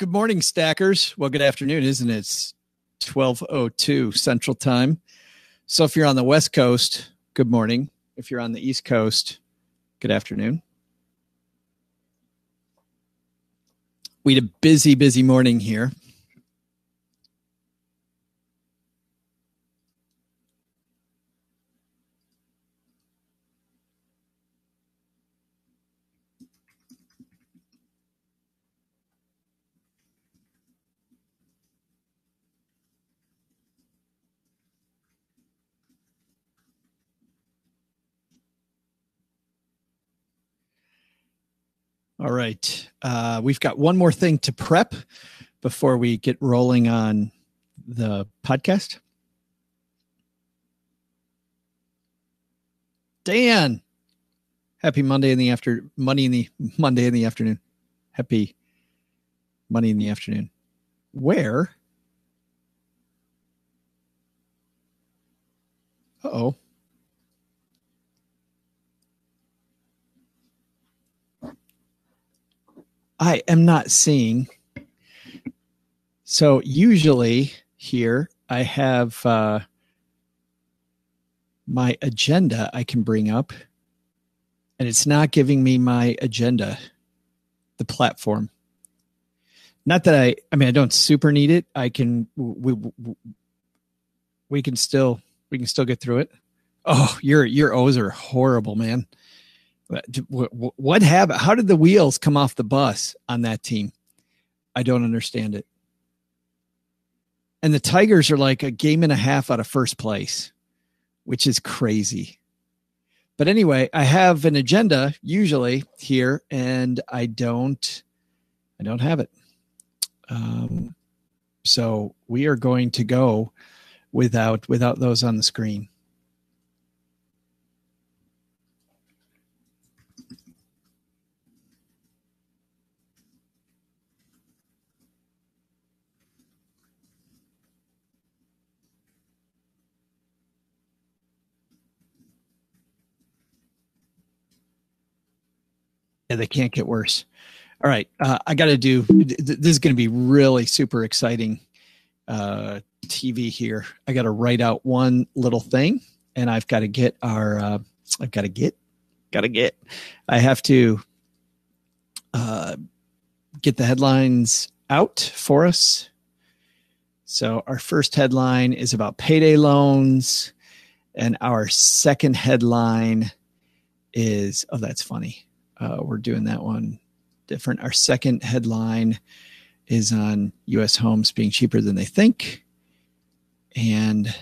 Good morning, stackers. Well, good afternoon, isn't it? It's 12:02 Central Time. So if you're on the West Coast, good morning. If you're on the East Coast, good afternoon. We had a busy morning here. All right. We've got one more thing to prep before we get rolling on the podcast. Dan, happy Monday in the Monday in the afternoon. Happy Monday in the afternoon. Where? Uh-oh. I am not seeing. So usually here I have my agenda I can bring up, and it's not giving me my agenda, the platform. Not that I don't super need it. I can, we can still get through it. Oh, your O's are horrible, man. What happened? How did the wheels come off the bus on that team? I don't understand it. And the Tigers are like a game and a half out of first place, which is crazy. But anyway, I have an agenda usually here, and I don't have it. So we are going to go without those on the screen. Yeah, they can't get worse. All right. I got to do, this is going to be really super exciting TV here. I got to write out one little thing, and I've got to get our, I have to get the headlines out for us. So our first headline is about payday loans, and our second headline is, oh, that's funny. We're doing that one different. Our second headline is on U.S. homes being cheaper than they think. And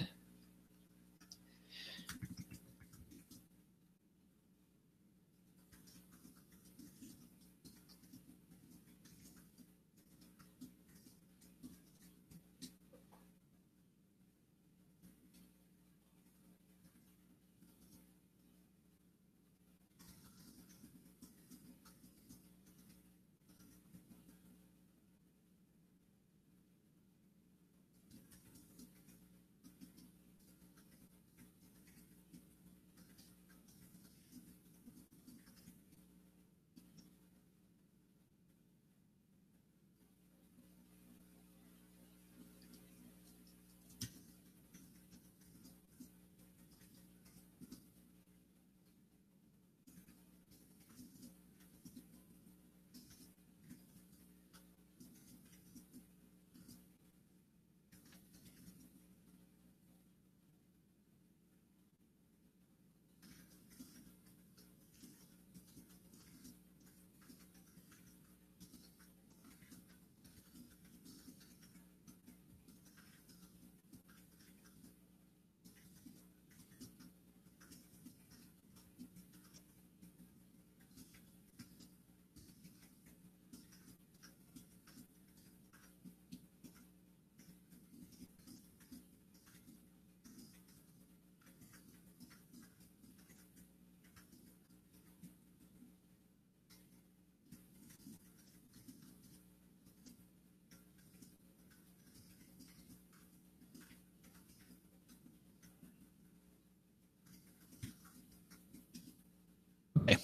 okay.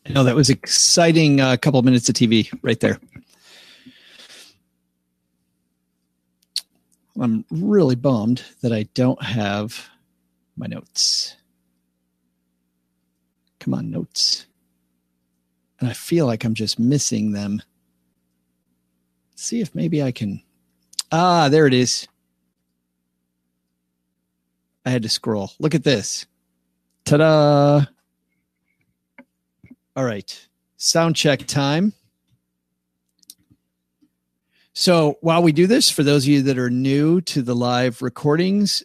I know that was exciting. A couple of minutes of TV right there. I'm really bummed that I don't have my notes. Come on, notes. And I feel like I'm just missing them. See if maybe I can. Ah, there it is. I had to scroll. Look at this. Ta-da. All right. Sound check time. So while we do this, for those of you that are new to the live recordings,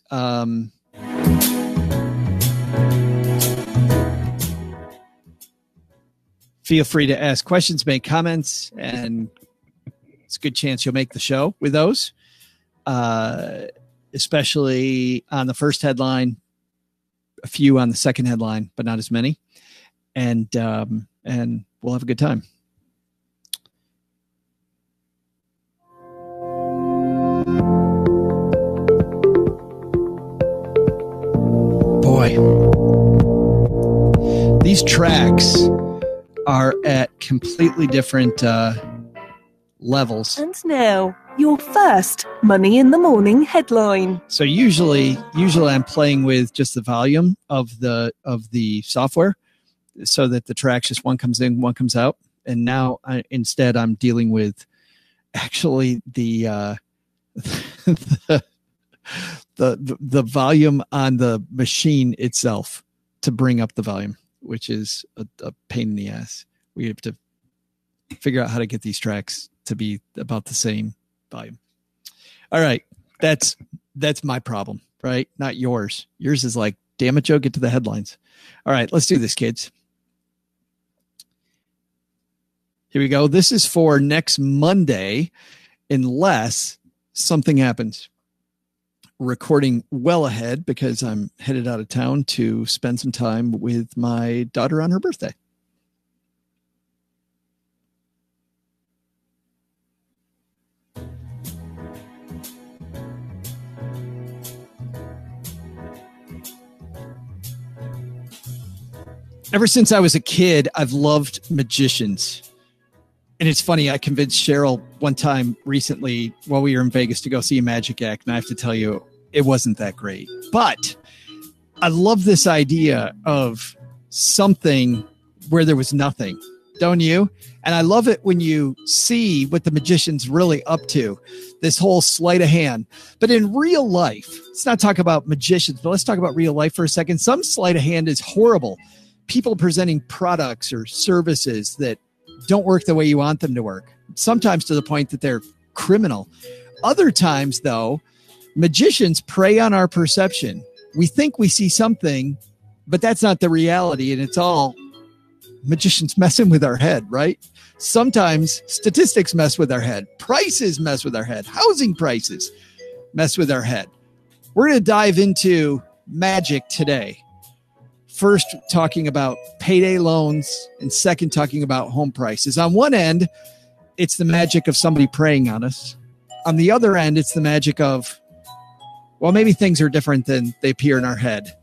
feel free to ask questions, make comments, and it's a good chance you'll make the show with those, especially on the first headline, a few on the second headline, but not as many. And we'll have a good time. Boy, these tracks are at completely different levels. And now, your first Money in the Morning headline. So usually I'm playing with just the volume of the software, so that the tracks just one comes in, one comes out. And now instead I'm dealing with actually the volume on the machine itself to bring up the volume, which is a pain in the ass. We have to figure out how to get these tracks to be about the same volume. All right. That's my problem, right? Not yours. Yours is like, damn it, Joe, get to the headlines. All right, let's do this, kids. Here we go. This is for next Monday, unless something happens. Recording well ahead because I'm headed out of town to spend some time with my daughter on her birthday. Ever since I was a kid, I've loved magicians. And it's funny, I convinced Cheryl one time recently while we were in Vegas to go see a magic act. And I have to tell you, it wasn't that great. But I love this idea of something where there was nothing, don't you? And I love it when you see what the magician's really up to, this whole sleight of hand. But in real life, let's not talk about magicians, but let's talk about real life for a second. Some sleight of hand is horrible. People presenting products or services that don't work the way you want them to work, sometimes to the point that they're criminal. Other times, though, magicians prey on our perception. We think we see something, but that's not the reality, and it's all magicians messing with our head, right? Sometimes statistics mess with our head. Prices mess with our head. Housing prices mess with our head. We're going to dive into magic today. First, talking about payday loans, and second, talking about home prices. On one end, it's the magic of somebody preying on us. On the other end, it's the magic of, well, maybe things are different than they appear in our head.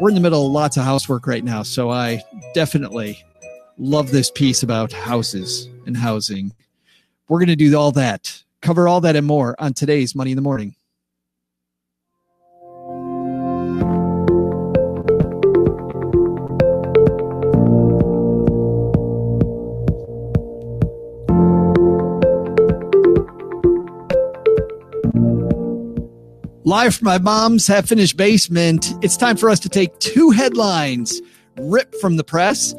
We're in the middle of lots of housework right now, so I definitely love this piece about houses and housing. We're going to do all that, cover all that and more on today's Money in the Morning. Live from my mom's half-finished basement, it's time for us to take two headlines ripped from the press,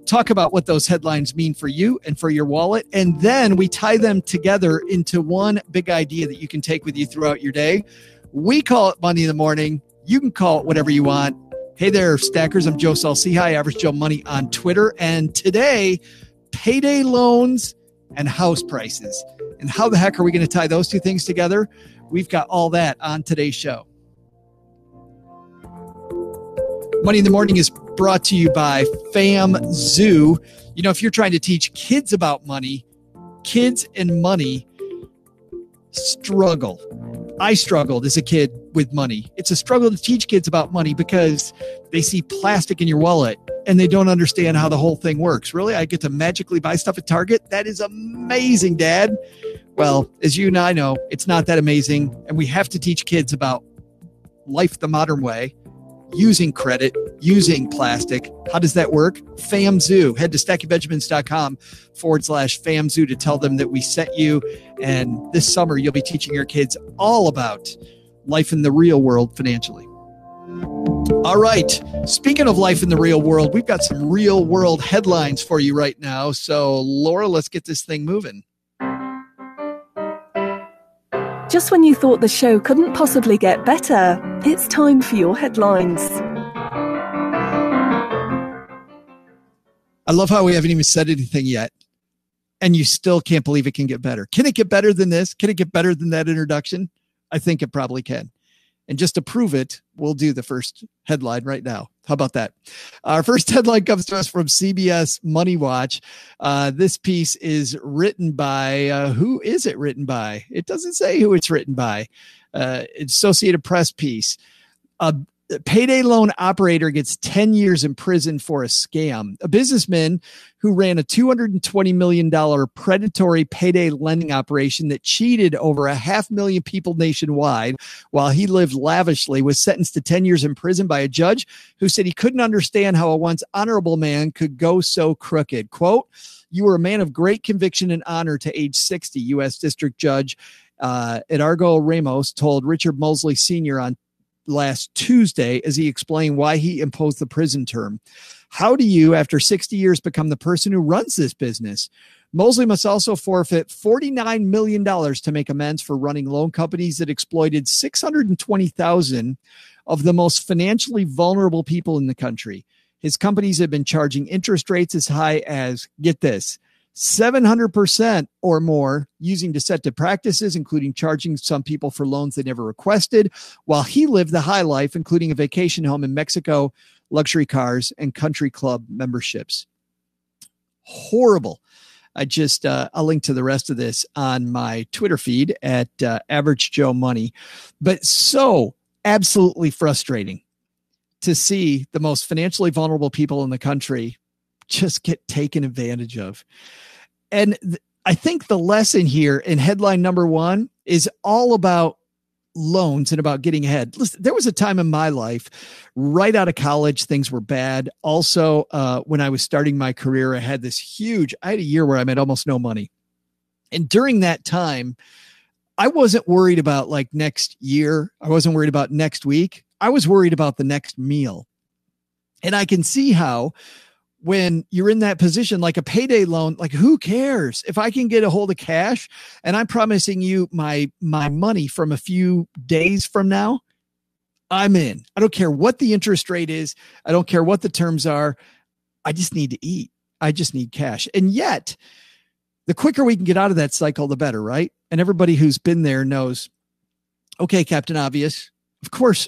talk about what those headlines mean for you and for your wallet, and then we tie them together into one big idea that you can take with you throughout your day. We call it Money in the Morning. You can call it whatever you want. Hey there, stackers. I'm Joe Salcihi, Average Joe Money on Twitter. And today, payday loans and house prices. And how the heck are we going to tie those two things together? We've got all that on today's show. Money in the Morning is brought to you by Fam Zoo. You know, if you're trying to teach kids about money, kids and money struggle. I struggled as a kid with money. It's a struggle to teach kids about money because they see plastic in your wallet and they don't understand how the whole thing works. Really? I get to magically buy stuff at Target? That is amazing, Dad. Well, as you and I know, it's not that amazing. And we have to teach kids about life the modern way, using credit, using plastic. How does that work? FamZoo. Head to StackyBenjamins.com/FamZoo to tell them that we sent you. And this summer, you'll be teaching your kids all about life in the real world financially. All right. Speaking of life in the real world, we've got some real world headlines for you right now. So, Laura, let's get this thing moving. Just when you thought the show couldn't possibly get better, it's time for your headlines. I love how we haven't even said anything yet, and you still can't believe it can get better. Can it get better than this? Can it get better than that introduction? I think it probably can. And just to prove it, we'll do the first headline right now. How about that? Our first headline comes to us from CBS Money Watch. This piece is written by, who is it written by? It doesn't say who it's written by. Associated Press piece. Payday loan operator gets 10 years in prison for a scam. A businessman who ran a $220 million predatory payday lending operation that cheated over 500,000 people nationwide while he lived lavishly was sentenced to 10 years in prison by a judge who said he couldn't understand how a once honorable man could go so crooked. Quote, "You were a man of great conviction and honor to age 60, U.S. District Judge Edardo Ramos told Richard Mosley Sr. on last Tuesday as he explained why he imposed the prison term. How do you, after 60 years, become the person who runs this business? Mosley must also forfeit $49 million to make amends for running loan companies that exploited 620,000 of the most financially vulnerable people in the country. His companies have been charging interest rates as high as, get this, 700% or more using deceptive practices, including charging some people for loans they never requested, while he lived the high life, including a vacation home in Mexico, luxury cars, and country club memberships." Horrible. I'll link to the rest of this on my Twitter feed at Average Joe Money, but so absolutely frustrating to see the most financially vulnerable people in the country just get taken advantage of. And I think the lesson here in headline number one is all about loans and about getting ahead. Listen, there was a time in my life right out of college, things were bad. Also, when I was starting my career, I had a year where I made almost no money. And during that time, I wasn't worried about like next year. I wasn't worried about next week. I was worried about the next meal. And I can see how when you're in that position, like a payday loan, like who cares if I can get a hold of cash and I'm promising you my money from a few days from now, I'm in. I don't care what the interest rate is. I don't care what the terms are. I just need to eat. I just need cash. And yet the quicker we can get out of that cycle, the better, right? And everybody who's been there knows, okay, Captain Obvious, of course,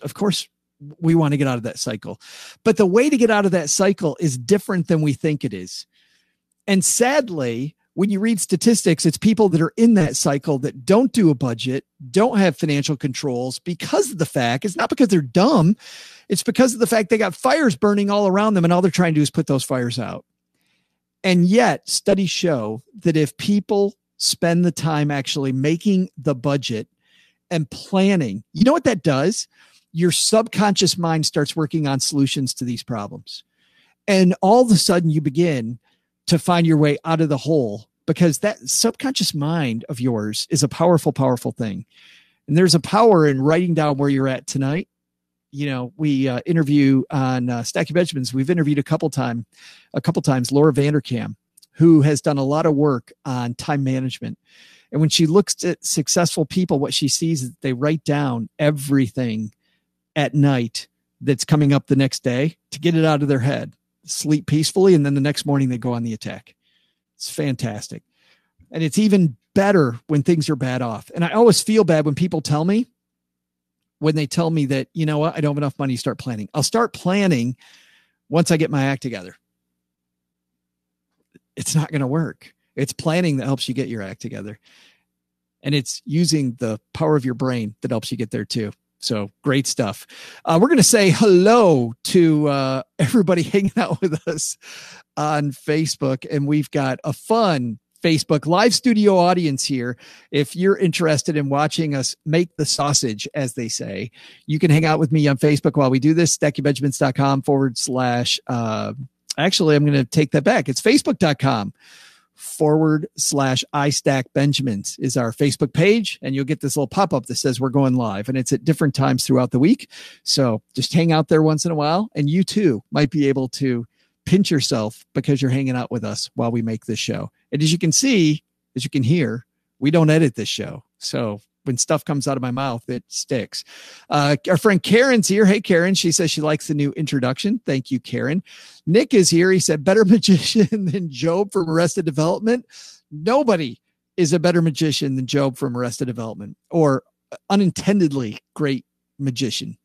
we want to get out of that cycle. But the way to get out of that cycle is different than we think it is. And sadly, when you read statistics, it's people that are in that cycle that don't do a budget, don't have financial controls because of the fact, it's not because they're dumb. It's because of the fact they got fires burning all around them and all they're trying to do is put those fires out. And yet studies show that if people spend the time actually making the budget and planning, you know what that does? Your subconscious mind starts working on solutions to these problems. And all of a sudden you begin to find your way out of the hole because that subconscious mind of yours is a powerful, powerful thing. And there's a power in writing down where you're at tonight. You know, we interview on Stacky Benjamins. We've interviewed a couple times, Laura Vanderkam, who has done a lot of work on time management. And when she looks at successful people, what she sees is they write down everything at night that's coming up the next day to get it out of their head, sleep peacefully. And then the next morning they go on the attack. It's fantastic. And it's even better when things are bad off. And I always feel bad when people tell me that, you know what, I don't have enough money to start planning. I'll start planning once I get my act together. It's not going to work. It's planning that helps you get your act together. And it's using the power of your brain that helps you get there too. So great stuff. We're going to say hello to everybody hanging out with us on Facebook. And we've got a fun Facebook live studio audience here. If you're interested in watching us make the sausage, as they say, you can hang out with me on Facebook while we do this. StackyBenjamins.com / actually, I'm going to take that back. It's Facebook.com /iStackBenjamins is our Facebook page. And you'll get this little pop-up that says we're going live, and it's at different times throughout the week. So just hang out there once in a while, and you too might be able to pinch yourself because you're hanging out with us while we make this show. And as you can see, as you can hear, we don't edit this show. So when stuff comes out of my mouth, it sticks. Our friend Karen's here. Hey, Karen. She says she likes the new introduction. Thank you, Karen. Nick is here. He said, better magician than Job from Arrested Development. Nobody is a better magician than Job from Arrested Development, or unintendedly great magician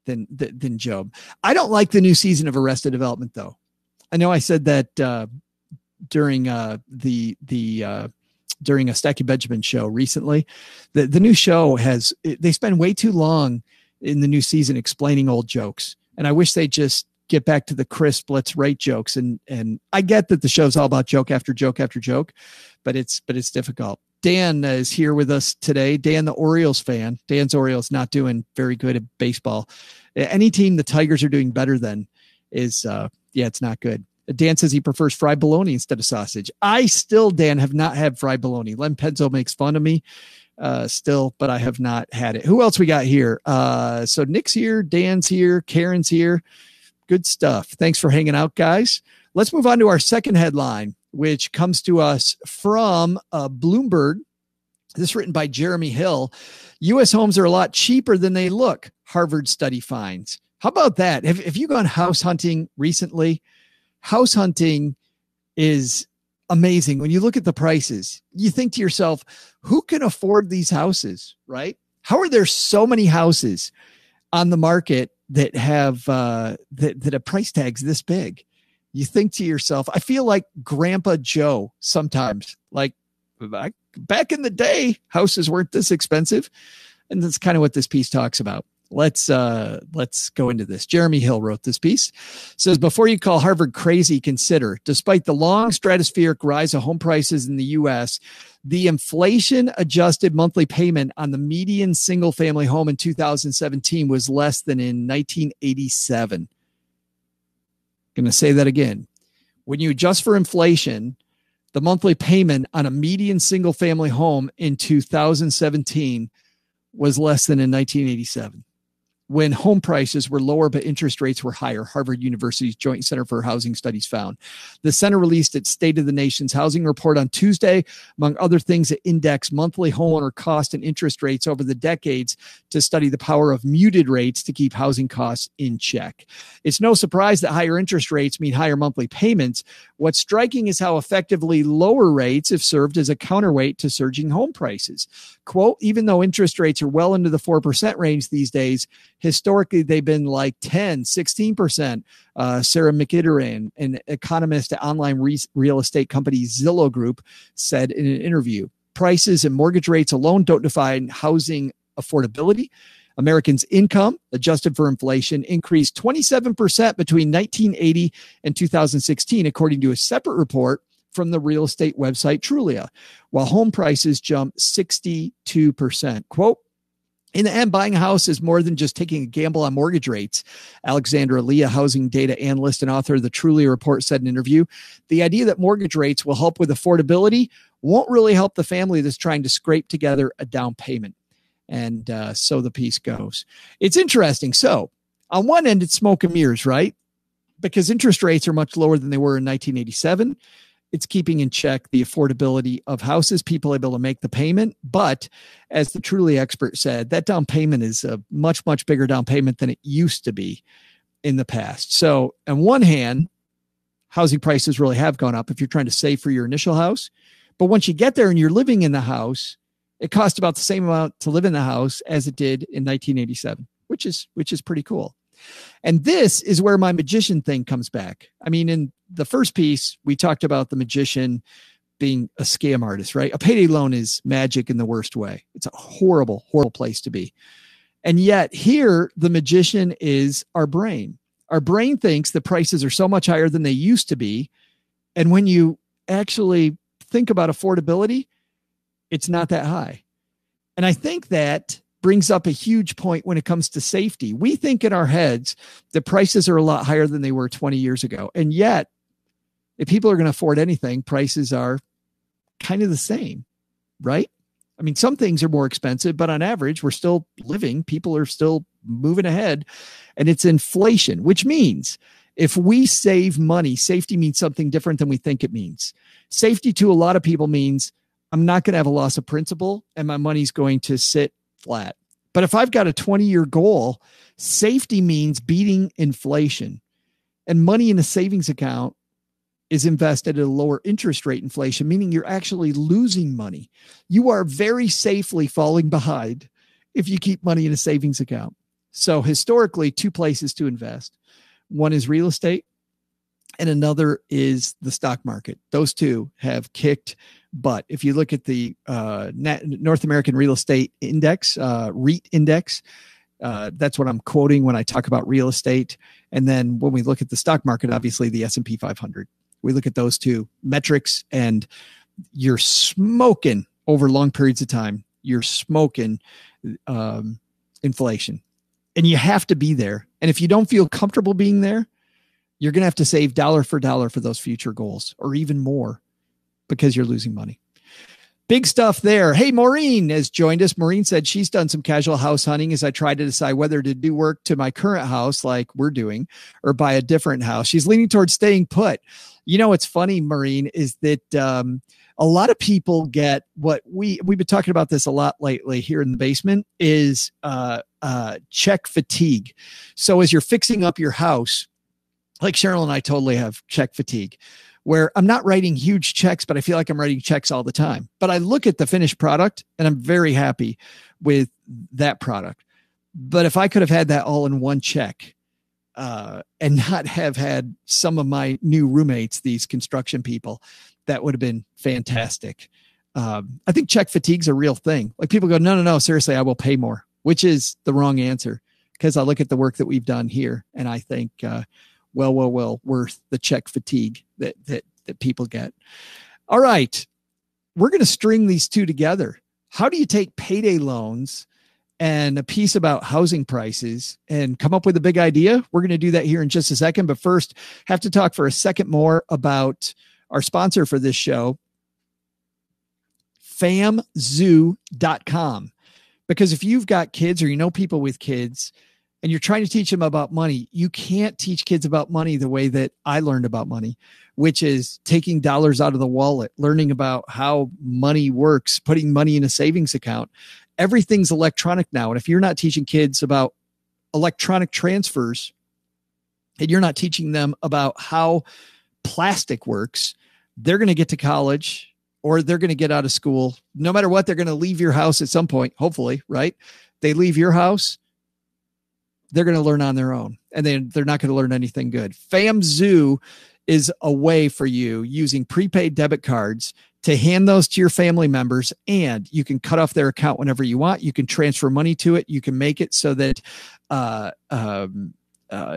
than Job. I don't like the new season of Arrested Development, though. I know I said that during during a Stacky Benjamin show recently. The new show they spend way too long in the new season explaining old jokes. And I wish they just get back to the crisp, let's rate jokes. And I get that the show's all about joke after joke after joke, but it's difficult. Dan is here with us today. Dan, the Orioles fan. Dan's Orioles not doing very good at baseball. Any team the Tigers are doing better than is, it's not good. Dan says he prefers fried bologna instead of sausage. I still, Dan, have not had fried bologna. Len Penzo makes fun of me still, but I have not had it. Who else we got here? So Nick's here, Dan's here, Karen's here. Good stuff. Thanks for hanging out, guys. Let's move on to our second headline, which comes to us from Bloomberg. This is written by Jeremy Hill. U.S. homes are a lot cheaper than they look, Harvard study finds. How about that? Have you gone house hunting recently? House hunting is amazing. When you look at the prices, you think to yourself, who can afford these houses, right? How are there so many houses on the market that have that have price tags this big? You think to yourself, I feel like Grandpa Joe sometimes, like back in the day, houses weren't this expensive. And that's kind of what this piece talks about. Let's go into this. Jeremy Hill wrote this piece. It says, before you call Harvard crazy, consider, despite the long stratospheric rise of home prices in the U.S., the inflation adjusted monthly payment on the median single family home in 2017 was less than in 1987. Going to say that again. When you adjust for inflation, the monthly payment on a median single family home in 2017 was less than in 1987, when home prices were lower but interest rates were higher, Harvard University's Joint Center for Housing Studies found. The center released its State of the Nation's Housing Report on Tuesday. Among other things, it indexed monthly homeowner cost and interest rates over the decades to study the power of muted rates to keep housing costs in check. It's no surprise that higher interest rates mean higher monthly payments. What's striking is how effectively lower rates have served as a counterweight to surging home prices. Quote, even though interest rates are well into the 4% range these days, historically they've been like 10, 16%. Sarah McIteran, an economist at online real estate company Zillow Group, said in an interview, prices and mortgage rates alone don't define housing affordability. Americans' income, adjusted for inflation, increased 27% between 1980 and 2016, according to a separate report from the real estate website Trulia, while home prices jumped 62%. Quote, in the end, buying a house is more than just taking a gamble on mortgage rates. Alexandra Lee, a housing data analyst and author of the Trulia report, said in an interview, the idea that mortgage rates will help with affordability won't really help the family that's trying to scrape together a down payment. And so the piece goes. It's interesting. So on one end, it's smoke and mirrors, right? Because interest rates are much lower than they were in 1987. It's keeping in check the affordability of houses, people able to make the payment. But as the Truly expert said, that down payment is a much, much bigger down payment than it used to be in the past. So on one hand, housing prices really have gone up if you're trying to save for your initial house. But once you get there and you're living in the house, it costs about the same amount to live in the house as it did in 1987, which is pretty cool. And this is where my magician thing comes back. I mean, in the first piece, we talked about the magician being a scam artist, right? A payday loan is magic in the worst way. It's a horrible, horrible place to be. And yet here, the magician is our brain. Our brain thinks the prices are so much higher than they used to be. And when you actually think about affordability, it's not that high. And I think that brings up a huge point when it comes to safety. We think in our heads the prices are a lot higher than they were 20 years ago. And yet, if people are going to afford anything, prices are kind of the same, right? I mean, some things are more expensive, but on average, we're still living. People are still moving ahead. And it's inflation, which means if we save money, safety means something different than we think it means. Safety to a lot of people means I'm not going to have a loss of principal and my money's going to sit flat. But if I've got a 20-year goal, safety means beating inflation. And money in a savings account is invested at a lower interest rate inflation, meaning you're actually losing money. You are very safely falling behind if you keep money in a savings account. So historically, two places to invest. One is real estate and another is the stock market. Those two have kicked butt. If you look at the North American Real Estate Index, REIT Index, that's what I'm quoting when I talk about real estate. And then when we look at the stock market, obviously the S&P 500. We look at those two metrics and you're smoking over long periods of time. You're smoking inflation. And you have to be there. And if you don't feel comfortable being there, you're going to have to save dollar for dollar for those future goals or even more because you're losing money. Big stuff there. Hey, Maureen has joined us. Maureen said she's done some casual house hunting as I try to decide whether to do work to my current house like we're doing or buy a different house. She's leaning towards staying put. You know, what's funny, Maureen, is that a lot of people get what we've been talking about this a lot lately here in the basement is check fatigue. So as you're fixing up your house, like Cheryl and I totally have check fatigue, where I'm not writing huge checks, but I feel like I'm writing checks all the time. But I look at the finished product and I'm very happy with that product. But if I could have had that all in one check and not have had some of my new roommates, these construction people, that would have been fantastic. I think check fatigue's a real thing. Like people go, no, seriously, I will pay more, which is the wrong answer because I look at the work that we've done here and I think, well worth the check fatigue that people get. All right. We're going to string these two together. How do you take payday loans and a piece about housing prices and come up with a big idea? We're going to do that here in just a second. But first, have to talk for a second more about our sponsor for this show, famzoo.com. Because if you've got kids or you know people with kids, and you're trying to teach them about money, you can't teach kids about money the way that I learned about money, which is taking dollars out of the wallet, learning about how money works, putting money in a savings account. Everything's electronic now. And if you're not teaching kids about electronic transfers and you're not teaching them about how plastic works, they're going to get to college or they're going to get out of school. No matter what, they're going to leave your house at some point, hopefully, right? They leave your house, they're going to learn on their own and they're not going to learn anything good. FamZoo is a way for you using prepaid debit cards to hand those to your family members, and you can cut off their account whenever you want. You can transfer money to it. You can make it so that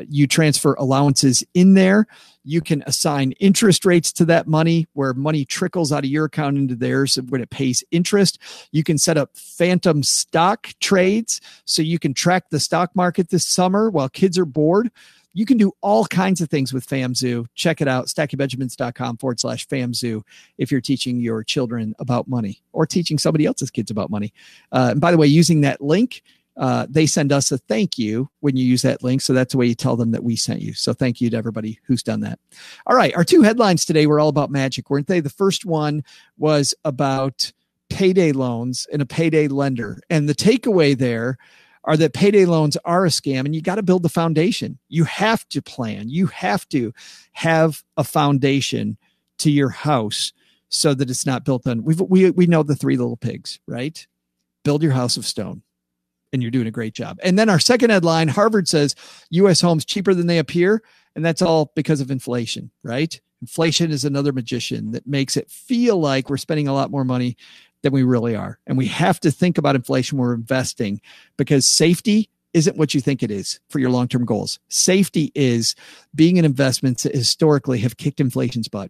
you transfer allowances in there. You can assign interest rates to that money where money trickles out of your account into theirs when it pays interest. You can set up phantom stock trades so you can track the stock market this summer while kids are bored. You can do all kinds of things with FamZoo. Check it out, stackingbenjamins.com/FamZoo if you're teaching your children about money or teaching somebody else's kids about money. And by the way, using that link, they send us a thank you when you use that link. So that's the way you tell them that we sent you. So thank you to everybody who's done that. All right. Our two headlines today were all about magic, weren't they? The first one was about payday loans and a payday lender. And the takeaway there are that payday loans are a scam and you got to build the foundation. You have to plan. You have to have a foundation to your house so that it's not built on. We know the three little pigs, right? Build your house of stone. And you're doing a great job. And then our second headline, Harvard says U.S. homes cheaper than they appear. And that's all because of inflation, right? Inflation is another magician that makes it feel like we're spending a lot more money than we really are. And we have to think about inflation when we're investing, because safety isn't what you think it is for your long-term goals. Safety is being in investments that historically have kicked inflation's butt.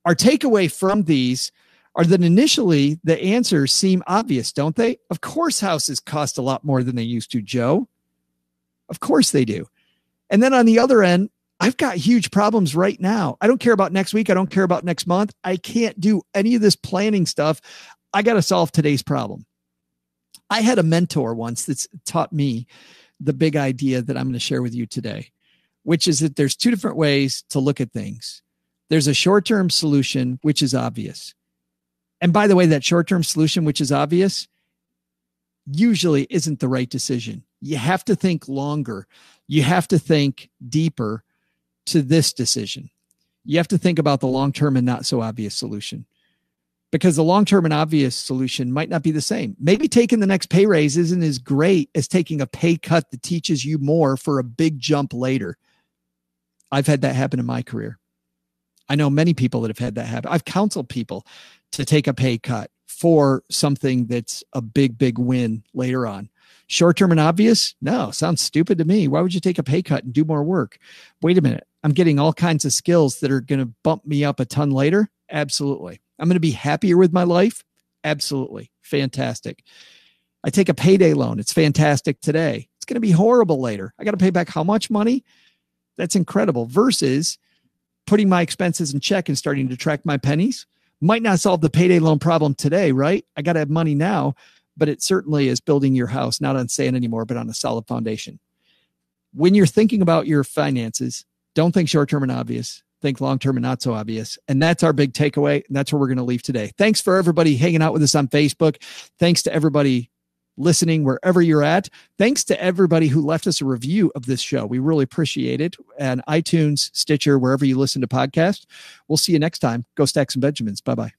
Our takeaway from these are that initially the answers seem obvious, don't they? Of course, houses cost a lot more than they used to, Joe. Of course they do. And then on the other end, I've got huge problems right now. I don't care about next week. I don't care about next month. I can't do any of this planning stuff. I got to solve today's problem. I had a mentor once that's taught me the big idea that I'm going to share with you today, which is that there's two different ways to look at things. There's a short-term solution, which is obvious. And by the way, that short-term solution, which is obvious, usually isn't the right decision. You have to think longer. You have to think deeper to this decision. You have to think about the long-term and not so obvious solution, because the long-term and obvious solution might not be the same. Maybe taking the next pay raise isn't as great as taking a pay cut that teaches you more for a big jump later. I've had that happen in my career. I know many people that have had that happen. I've counseled people to take a pay cut for something that's a big, big win later on. Short-term and obvious? No, sounds stupid to me. Why would you take a pay cut and do more work? Wait a minute. I'm getting all kinds of skills that are going to bump me up a ton later. Absolutely. I'm going to be happier with my life. Absolutely. Fantastic. I take a payday loan. It's fantastic today. It's going to be horrible later. I got to pay back how much money? That's incredible. Versus putting my expenses in check and starting to track my pennies. Might not solve the payday loan problem today, right? I got to have money now, but it certainly is building your house, not on sand anymore, but on a solid foundation. When you're thinking about your finances, don't think short-term and obvious. Think long-term and not so obvious. And that's our big takeaway. And that's where we're going to leave today. Thanks for everybody hanging out with us on Facebook. Thanks to everybody listening wherever you're at. Thanks to everybody who left us a review of this show. We really appreciate it. And iTunes, Stitcher, wherever you listen to podcasts. We'll see you next time. Go stack some Benjamins. Bye-bye.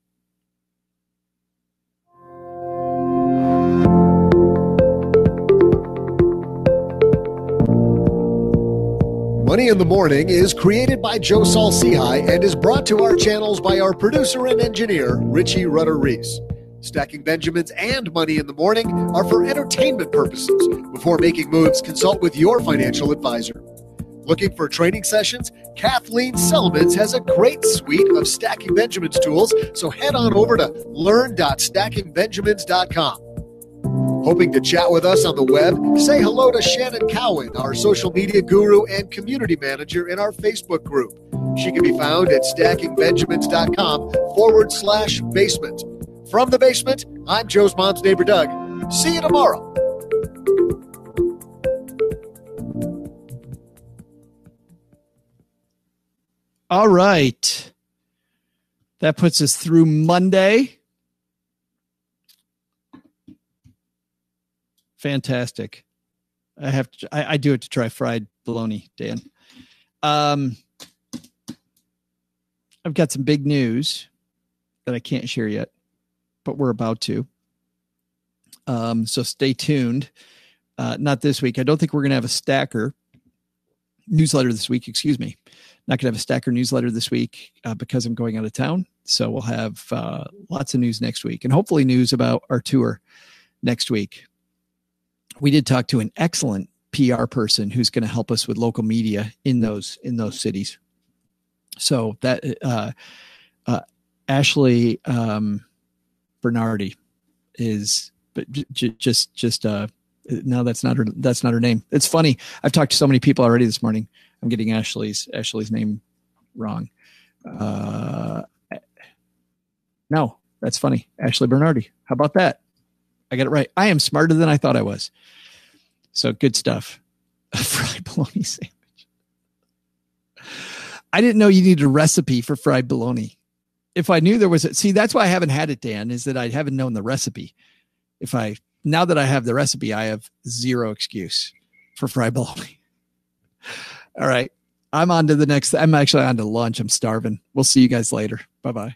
Money in the Morning is created by Joe Saul-Sehy and is brought to our channels by our producer and engineer, Richie Rutter-Reese. Stacking Benjamins and Money in the Morning are for entertainment purposes. Before making moves, consult with your financial advisor. Looking for training sessions? Kathleen Selmans has a great suite of Stacking Benjamins tools, so head on over to learn.stackingbenjamins.com. Hoping to chat with us on the web? Say hello to Shannon Cowan, our social media guru and community manager in our Facebook group. She can be found at stackingbenjamins.com/basement. From the basement, I'm Joe's mom's neighbor, Doug. See you tomorrow. All right. That puts us through Monday. Fantastic. I do it to try fried bologna, Dan. I've got some big news that I can't share yet, but we're about to. So stay tuned. Not this week. I don't think we're going to have a stacker newsletter this week. Excuse me. Not going to have a stacker newsletter this week because I'm going out of town. So we'll have lots of news next week, and hopefully news about our tour next week. We did talk to an excellent PR person who's going to help us with local media in those cities. So that Ashley Bernardi is, but just no, that's not her name. It's funny. I've talked to so many people already this morning. I'm getting Ashley's name wrong. No, that's funny. Ashley Bernardi. How about that? I got it right. I am smarter than I thought I was. So good stuff. A fried bologna sandwich. I didn't know you needed a recipe for fried bologna. If I knew there was see, that's why I haven't had it, Dan, is that I haven't known the recipe. Now that I have the recipe, I have zero excuse for fried bologna. All right. I'm actually on to lunch. I'm starving. We'll see you guys later. Bye-bye.